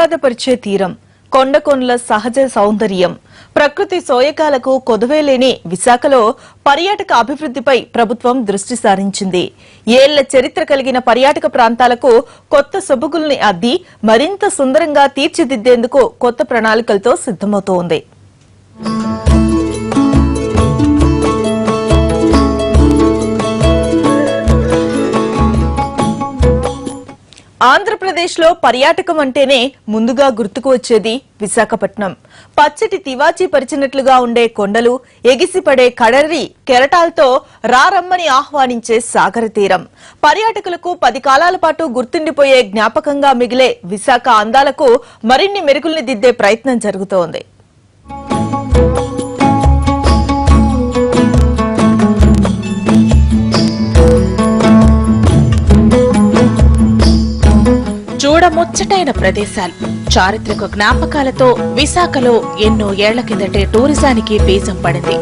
ఆహ్లాదపరిచే తీరం, కొండకొండల సహజ సౌందర్యం, ప్రకృతి సోయగాలకు కొదవేలేని విశాఖలో పర్యాటక అభివృద్ధిపై ప్రభుత్వం దృష్టి సారించింది. ఏళ్ల చరిత్ర కలిగిన పర్యాటక ప్రాంతాలకు కొత్త సొబగుల్ని అద్ది మరింత సుందరంగా తీర్చిదిద్దేందుకు కొత్త ప్రణాళికలతో సిద్దమవుతోంది. ఆంధ్రప్రదేశ్లో పర్యాటకం అంటేనే ముందుగా గుర్తుకు వచ్చేది విశాఖపట్నం. పచ్చటి తివాచీ పరిచినట్లుగా ఉండే కొండలు, ఎగిసిపడే కడరి కెరటాలతో రారమ్మని ఆహ్వానించే సాగర తీరం, పర్యాటకులకు 10 కాలాల పాటు గుర్తుండిపోయే జ్ఞాపకంగా మిగిలే విశాఖ అందాలకు మరిన్ని మెరుగుల్ని దిద్దే ప్రయత్నం జరుగుతోంది. చూడముచ్చటైన ప్రదేశాలు, చారిత్రక జ్ఞాపకాలతో విశాఖలో ఎన్నో ఏళ్ల కిందటే టూరిజానికి బీజం పడింది.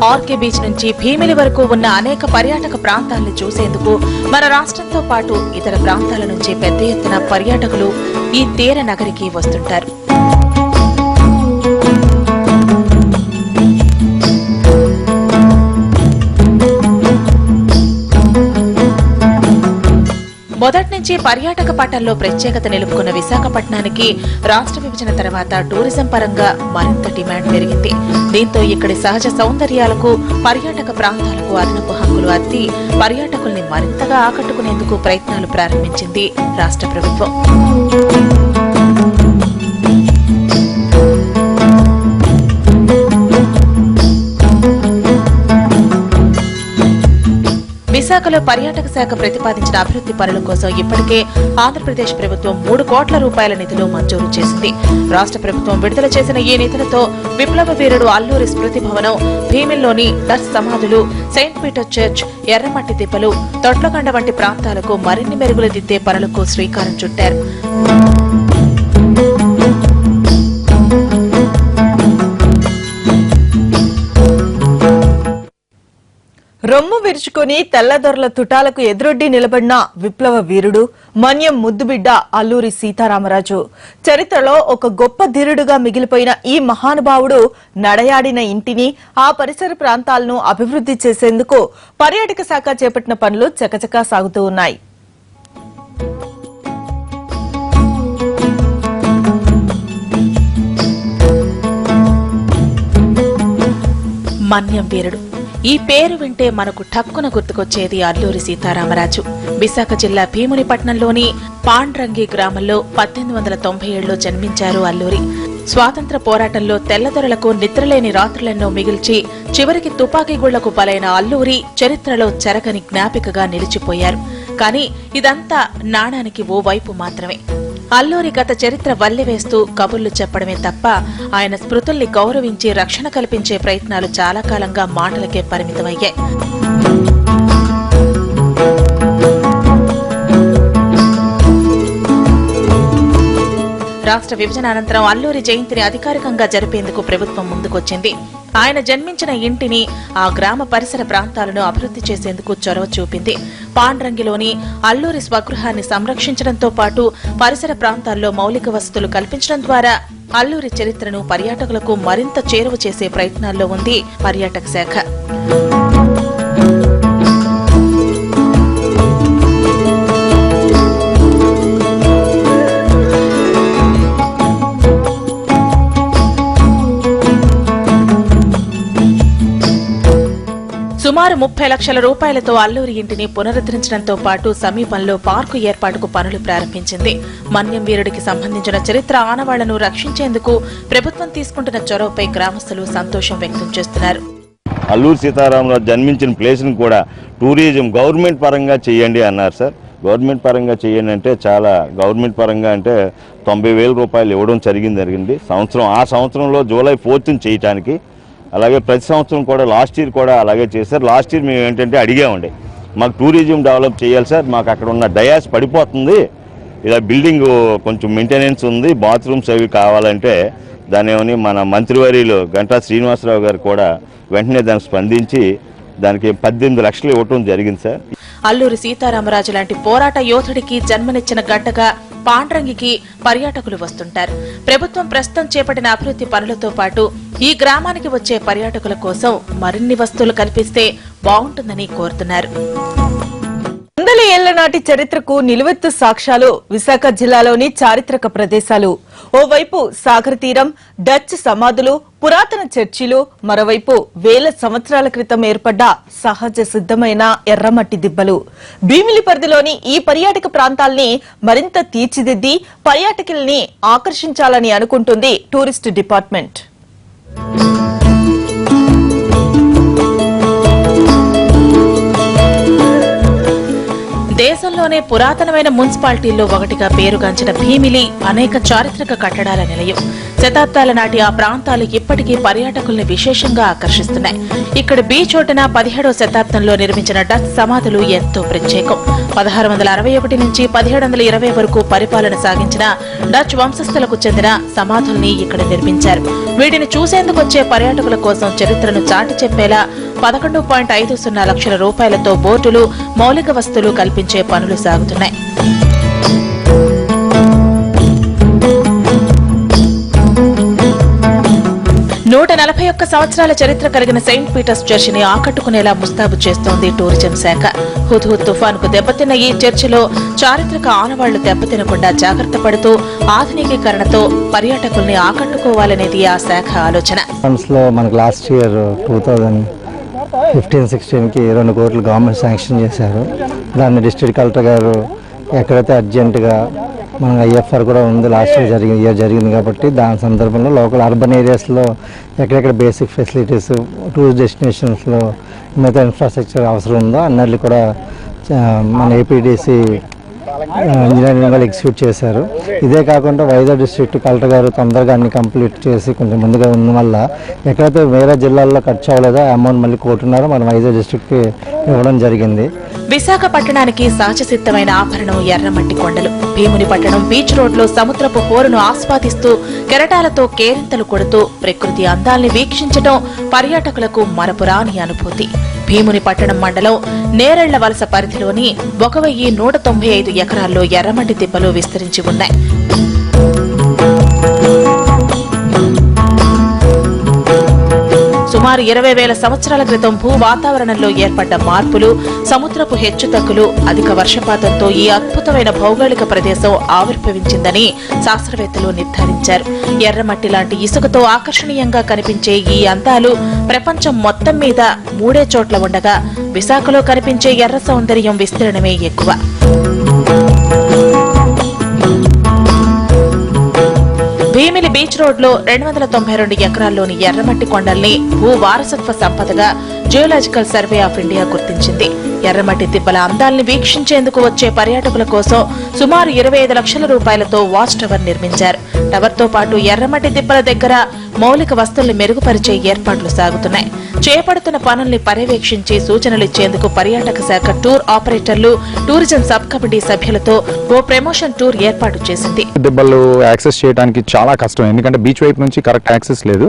ఆర్కే బీచ్ నుంచి భీమిలి వరకు ఉన్న అనేక పర్యాటక ప్రాంతాలను చూసేందుకు మన రాష్ట్రంతో పాటు ఇతర ప్రాంతాల నుంచి పెద్ద ఎత్తున పర్యాటకులు ఈ తీర నగరికి వస్తుంటారు. మొదటి నుంచి పర్యాటక పటంలో ప్రత్యేకత నిలుపుకున్న విశాఖపట్నానికి రాష్ట్ర విభజన తర్వాత టూరిజం పరంగా మరింత డిమాండ్ పెరిగింది. దీంతో ఇక్కడి సహజ సౌందర్యాలకు, పర్యాటక ప్రాంతాలకు అదనపు హంగులు అద్ది పర్యాటకుల్ని మరింతగా ఆకట్టుకునేందుకు ప్రయత్నాలు ప్రారంభించింది రాష్ట్ర ప్రభుత్వం. విశాఖలో పర్యాటక శాఖ ప్రతిపాదించిన అభివృద్ది పనుల కోసం ఇప్పటికే ఆంధ్రప్రదేశ్ ప్రభుత్వం 3 కోట్ల రూపాయల నిధులు మంజూరు చేసింది. రాష్ట్ర ప్రభుత్వం విడుదల చేసిన ఈ నిధులతో విప్లవ వీరుడు అల్లూరి స్మృతి భవనం, భీమిల్లోని డచ్ సమాధులు, సెయింట్ పీటర్ చర్చ్, ఎర్రమట్టి తిప్పలు, తొట్లకండ వంటి ప్రాంతాలకు మరిన్ని మెరుగులు దిద్దే పనులకు శ్రీకారం చుట్టారు. రొమ్ము విరుచుకుని తెల్లదొరల తుటాలకు ఎదురొడ్డి నిలబడిన విప్లవ వీరుడు, మన్యం ముద్దుబిడ్డ అల్లూరి సీతారామరాజు. చరిత్రలో ఒక గొప్ప ధీరుడుగా మిగిలిపోయిన ఈ మహానుభావుడు నడయాడిన ఇంటిని, ఆ పరిసర ప్రాంతాలను అభివృద్ది చేసేందుకు పర్యాటక శాఖ చేపట్టిన పనులు చకచకా సాగుతూ ఉన్నాయి. మన్యం వీరుడు, ఈ పేరు వింటే మనకు ఠక్కున గుర్తుకొచ్చేది అల్లూరి సీతారామరాజు. విశాఖ జిల్లా భీమునిపట్నంలోని పాండ్రంగి గ్రామంలో 1897లో జన్మించారు అల్లూరి. స్వాతంత్ర పోరాటంలో తెల్లదొరలకు నిద్రలేని రాత్రులెన్నో మిగిల్చి చివరికి తుపాకీ గుళ్లకు బలైన అల్లూరి చరిత్రలో చెరగని జ్ఞాపికగా నిలిచిపోయారు. కానీ ఇదంతా నాణానికి ఓ వైపు మాత్రమే. అల్లూరి గత చరిత్ర వల్లెవేస్తూ కబుర్లు చెప్పడమే తప్ప ఆయన స్మృతుల్ని గౌరవించి రక్షణ కల్పించే ప్రయత్నాలు చాలా కాలంగా మాటలకే పరిమితమయ్యాయి. రాష్ట్ర విభజన అనంతరం అల్లూరి జయంతిని అధికారికంగా జరిపేందుకు ప్రభుత్వం ముందుకొచ్చింది. ఆయన జన్మించిన ఇంటిని, ఆ గ్రామ పరిసర ప్రాంతాలను అభివృద్ది చేసేందుకు చొరవ చూపింది. పాండ్రంగిలోని అల్లూరి స్వగృహాన్ని సంరక్షించడంతో పాటు పరిసర ప్రాంతాల్లో మౌలిక వసతులు కల్పించడం ద్వారా అల్లూరి చరిత్రను పర్యాటకులకు మరింత చేరువ చేసే ప్రయత్నాల్లో ఉంది పర్యాటక శాఖ. సుమారు 30 లక్షల రూపాయలతో అల్లూరి ఇంటిని పునరుద్ధరించడంతో పాటు సమీపంలో పార్కు ఏర్పాటుకు పనులు ప్రారంభించింది. మన్యం వీరుడికి సంబంధించిన చరిత్ర ఆనవాళ్లను రక్షించేందుకు ప్రభుత్వం తీసుకుంటున్న చొరవపై గ్రామస్తులు సంతోషం వ్యక్తం చేస్తున్నారు. అల్లూరి సీతారామరాజు జన్మించిన ప్లేస్ని కూడా టూరిజం గవర్నమెంట్ పరంగా చేయండి అన్నారు సార్. గవర్నమెంట్ పరంగా చేయండి అంటే చాలా గవర్నమెంట్ పరంగా అంటే 90,000 రూపాయలు ఇవ్వడం జరిగింది. ఆ సంవత్సరంలో జూలై 4th చేయటానికి, అలాగే ప్రతి సంవత్సరం కూడా లాస్ట్ ఇయర్ కూడా అలాగే చేశారు. లాస్ట్ ఇయర్ మేము ఏంటంటే అడిగామండి, మాకు టూరిజం డెవలప్ చేయాలి సార్, మాకు అక్కడ ఉన్న డయాస్ పడిపోతుంది, ఇలా బిల్డింగ్ కొంచెం మెయింటెనెన్స్ ఉంది, బాత్రూమ్స్ అవి కావాలంటే దాని మన మంత్రివర్యులు గంటా శ్రీనివాసరావు గారు కూడా వెంటనే దానికి స్పందించి దానికి 18 లక్షలు ఇవ్వటం జరిగింది సార్. అల్లూరి సీతారామరాజు లాంటి పోరాట యోధుడికి జన్మనిచ్చిన గడ్డగా పాండ్రంగికి పర్యాటకులు వస్తుంటారు. ప్రభుత్వం ప్రస్తుతం చేపట్టిన అభివృద్ధి పనులతో పాటు ఈ గ్రామానికి వచ్చే పర్యాటకుల కోసం మరిన్ని వస్తువులు కల్పిస్తే బాగుంటుందని కోరుతున్నారు. వందల ఏళ్ల నాటి చరిత్రకు నిలువెత్తు సాక్ష్యాలు విశాఖ జిల్లాలోని చారిత్రక ప్రదేశాలు. ఓవైపు సాగర తీరం, డచ్ సమాధులు, పురాతన చర్చిలు, మరోవైపు వేల సంవత్సరాల క్రితం ఏర్పడ్డ సహజ సిద్ధమైన ఎర్రమట్టి దిబ్బలు. భీమిలి పరిధిలోని ఈ పర్యాటక ప్రాంతాల్ని మరింత తీర్చిదిద్ది పర్యాటకుల్ని ఆకర్షించాలని అనుకుంటుంది టూరిస్ట్ డిపార్ట్మెంట్. దేశంలోనే పురాతనమైన మున్సిపాలిటీల్లో ఒకటిగా పేరుగాంచిన భీమిలి అనేక చారిత్రక కట్టడాల నిలయం. శతాబ్దాల నాటి ఆ ప్రాంతాలు ఇప్పటికీ పర్యాటకుల్ని విశేషంగా ఆకర్షిస్తున్నాయి. ఇక్కడ బీచ్ ఒడ్డున 17వ శతాబ్దంలో నిర్మించిన డచ్ సమాధులు ఎంతో ప్రత్యేకం. 1661 నుంచి 1720 వరకు పరిపాలన సాగించిన డచ్ వంశస్థులకు చెందిన సమాధుల్ని ఇక్కడ నిర్మించారు. వీటిని చూసేందుకు వచ్చే పర్యాటకుల కోసం చరిత్రను చాటి చెప్పేలా 11.50 లక్షల రూపాయలతో బోర్డులు, మౌలిక వస్తువులు కల్పించే పనులు సాగుతున్నాయి. నూట 41 సంవత్సరాల చరిత్ర కలిగిన సెయింట్ పీటర్స్ చర్చిని ఆకట్టుకునేలా ముస్తాబు చేస్తోంది టూరిజం శాఖ. హుద్హుద్ తుఫానుకు దెబ్బతిన్న ఈ చర్చిలో చారిత్రక ఆనవాళ్లు దెబ్బతినకుండా జాగ్రత్త పడుతూ ఆధునికీకరణతో పర్యాటకుల్ని ఆకట్టుకోవాలనేది ఆ శాఖ ఆలోచన. మనకు లాస్ట్ ఇయర్ 2015-16కి 2 కోట్లు గవర్నమెంట్ శాంక్షన్ చేశారు. దాన్ని డిస్ట్రిక్ట్ కలెక్టర్ గారు ఎక్కడైతే అర్జెంటుగా మన ఐఎఫ్ఆర్ కూడా ఉంది, లాస్ట్ ఇయర్ జరిగింది కాబట్టి దాని సందర్భంలో లోకల్ అర్బన్ ఏరియాస్లో ఎక్కడెక్కడ బేసిక్ ఫెసిలిటీస్, టూరిస్ట్ డెస్టినేషన్స్లో మిగతా ఇన్ఫ్రాస్ట్రక్చర్ అవసరం ఉందో అన్నట్లు కూడా మన ఏపీడీసీ ఇంజనీరింగ్ వాళ్ళు ఎగ్జిక్యూట్ చేశారు. ఇదే కాకుండా వైజాగ్ డిస్ట్రిక్ట్ కలెక్టర్ గారు తొందరగా అన్ని కంప్లీట్ చేసి కొంచెం ముందుగా ఉన్న వల్ల ఎక్కడైతే వేరే జిల్లాల్లో ఖర్చు అవ్వలేదో అమౌంట్ మళ్ళీ కోరుతున్నారు మన వైజాగ్ డిస్ట్రిక్ట్కి ఇవ్వడం జరిగింది. విశాఖపట్నానికి సహజ సిద్ధమైన ఆభరణం ఎర్రమట్టి కొండలు. భీముని పట్టణం బీచ్ రోడ్లో సముద్రపు హోరును ఆస్వాదిస్తూ కెరటాలతో కేరింతలు కొడుతూ ప్రకృతి అందాల్ని వీక్షించడం పర్యాటకులకు మరపురాని అనుభూతి. భీముని పట్టణం మండలం నేరెళ్ల వలస పరిధిలోని 1195 ఎకరాల్లో ఎర్రమట్టి దిబ్బలు విస్తరించి ఉన్నాయి. సుమారు 20,000 సంవత్సరాల క్రితం భూ వాతావరణంలో ఏర్పడ్డ మార్పులు, సముద్రపు హెచ్చుతగ్గులు, అధిక వర్షపాతంతో ఈ అద్భుతమైన భౌగోళిక ప్రదేశం ఆవిర్భవించిందని శాస్త్రవేత్తలు నిర్ధారించారు. ఎర్రమట్టి లాంటి ఇసుకతో ఆకర్షణీయంగా కనిపించే ఈ అందాలు ప్రపంచం మొత్తం మీద 3 చోట్ల ఉండగా విశాఖలో కనిపించే ఎర్ర సౌందర్యం విస్తీర్ణమే ఎక్కువ. భీమిలి బీచ్ రోడ్ లో 292 ఎకరాల్లోని ఎర్రమట్టి కొండల్ని భూ వారసత్వ సంపదగా జియోలాజికల్ సర్వే ఆఫ్ ఇండియా గుర్తించింది. ఎర్రమట్టి దిబ్బల అందాల్ని వీక్షించేందుకు వచ్చే పర్యాటకుల కోసం సుమారు 25 లక్షల రూపాయలతో వాచ్ టవర్ నిర్మించారు. టవర్ తో పాటు ఎర్రమట్టి దిబ్బల దగ్గర మౌలిక వస్తువుల్ని మెరుగుపరిచే ఏర్పాట్లు సాగుతున్నాయి. చేపడుతున్న పనుల్ని పర్యవేక్షించి సూచనలు ఇచ్చేందుకు పర్యాటక శాఖ టూర్ ఆపరేటర్లు, టూరిజం సబ్ కమిటీ సభ్యులతో ఓ ప్రమోషన్ టూర్ ఏర్పాటు చేసింది. దిబ్బలు యాక్సెస్ చేయడానికి చాలా కష్టం, ఎందుకంటే బీచ్ వైపు నుంచి కరెక్ట్ యాక్సెస్ లేదు.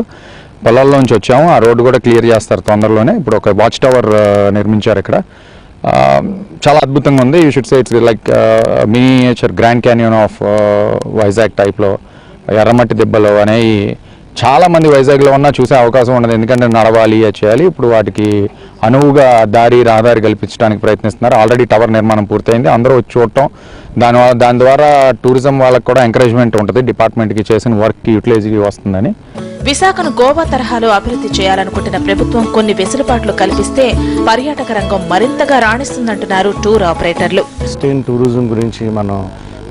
పొలాల్లో నుంచి వచ్చాము, ఆ రోడ్డు కూడా క్లియర్ చేస్తారు తొందరలోనే. ఇప్పుడు ఒక వాచ్ టవర్ నిర్మించారు ఇక్కడ. చాలా అద్భుతంగా ఉంది. You should say it's like miniature grand canyon of Vizag టైప్లో ఎర్రమట్టి దిబ్బలు అనేవి చాలా మంది వైజాగ్లో ఉన్నా చూసే అవకాశం ఉండదు, ఎందుకంటే నడవాలి చేయాలి. ఇప్పుడు వాటికి అనువుగా రహదారి కల్పించడానికి ప్రయత్నిస్తున్నారు. ఆల్రెడీ టవర్ నిర్మాణం పూర్తయింది, అందరూ వచ్చి చూడటం, దాని ద్వారా టూరిజం వాళ్ళకి కూడా ఎంకరేజ్మెంట్ ఉంటుంది, డిపార్ట్మెంట్కి చేసిన వర్క్కి యూటిలైజ్కి వస్తుందని. విశాఖను గోవా తరహాలో అభివృద్ధి చేయాలనుకుంటున్న ప్రభుత్వం కొన్ని వెసులుబాట్లు కల్పిస్తే పర్యాటక రంగం మరింతగా రాణిస్తుందంటున్నారు టూర్ ఆపరేటర్లు. టూరిజం గురించి మనం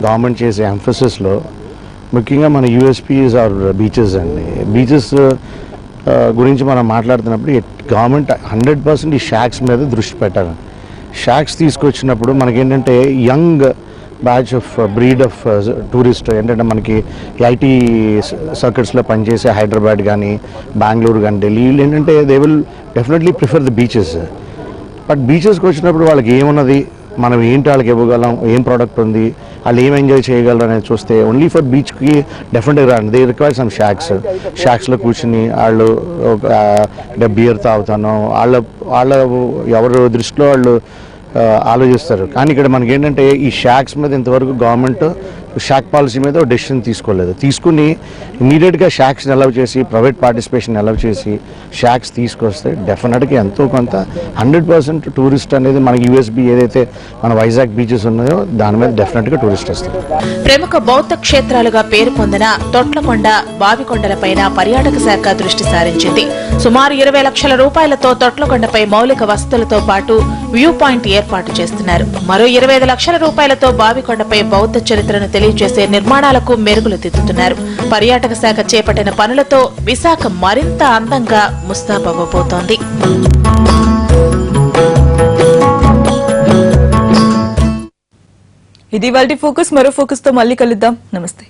గవర్నమెంట్ చేసే ఎంఫసిస్లో ముఖ్యంగా మన యూఎస్పీస్ ఆర్ బీచెస్ అండి. బీచెస్ గురించి మనం మాట్లాడుతున్నప్పుడు గవర్నమెంట్ 100% ఈ షాక్స్ మీద దృష్టి పెట్టాలి. షాక్స్ తీసుకొచ్చినప్పుడు మనకేంటంటే young batch of breed of tourist ఏంటంటే మనకి ఐటీ సర్కిట్స్లో పనిచేసే హైదరాబాద్ కానీ బెంగళూరు కానీ ఢిల్లీ వీళ్ళు ఏంటంటే they will definitely prefer the beaches. But బీచెస్కి వచ్చినప్పుడు వాళ్ళకి ఏమున్నది, మనం ఏంటి వాళ్ళకి ఇవ్వగలం, ఏం ప్రోడక్ట్ ఉంది, వాళ్ళు ఏం ఎంజాయ్ చేయగలరు అనేది చూస్తే ఓన్లీ ఫర్ బీచ్కి డెఫినెట్గా రాండి. దే రిక్వైర్ సమ్ షాక్స్లో కూర్చుని వాళ్ళు బియర్ తాగుతాను వాళ్ళ ఎవరు దృష్టిలో వాళ్ళు ఆలోచిస్తారు. కానీ ఇక్కడ మనకి ఏంటంటే ఈ షాక్స్ మీద ఇంతవరకు గవర్నమెంట్ షాక్ పాలసీ మీద డెసిషన్ తీసుకోలేదు. తీసుకుని ఇమీడియట్గా షాక్స్ని అలౌ చేసి ప్రైవేట్ పార్టిసిపేషన్ అలౌ చేసి షాక్స్ తీసుకొస్తే డెఫినెట్గా ఎంతో కొంత 100% టూరిస్ట్ అనేది మనకి యూఎస్బీ ఏదైతే మన వైజాగ్ బీచెస్ ఉన్నాయో దాని మీద డెఫినెట్గా టూరిస్ట్ వస్తారు. ప్రముఖ బౌద్ధ క్షేత్రాలుగా పేరు పొందిన తొట్లకొండ, బావికొండలపైన పర్యాటక శాఖ దృష్టి సారించింది. సుమారు 20 లక్షల రూపాయలతో తొట్లకొండపై మౌలిక వసతులతో పాటు వ్యూ పాయింట్ ఏర్పాటు చేస్తున్నారు. మరో 25 లక్షల రూపాయలతో బావికొండపై బౌద్ధ చరిత్రను తెలియజేసే నిర్మాణాలకు మెరుగులు దిద్దుతున్నారు. పర్యాటక శాఖ చేపట్టిన పనులతో విశాఖ మరింత అందంగా ముస్తాబవ్వబోతోంది. ఇది వాల్టి ఫోకస్. మరో ఫోకస్ తో మళ్ళీ కలుద్దాం. నమస్తే.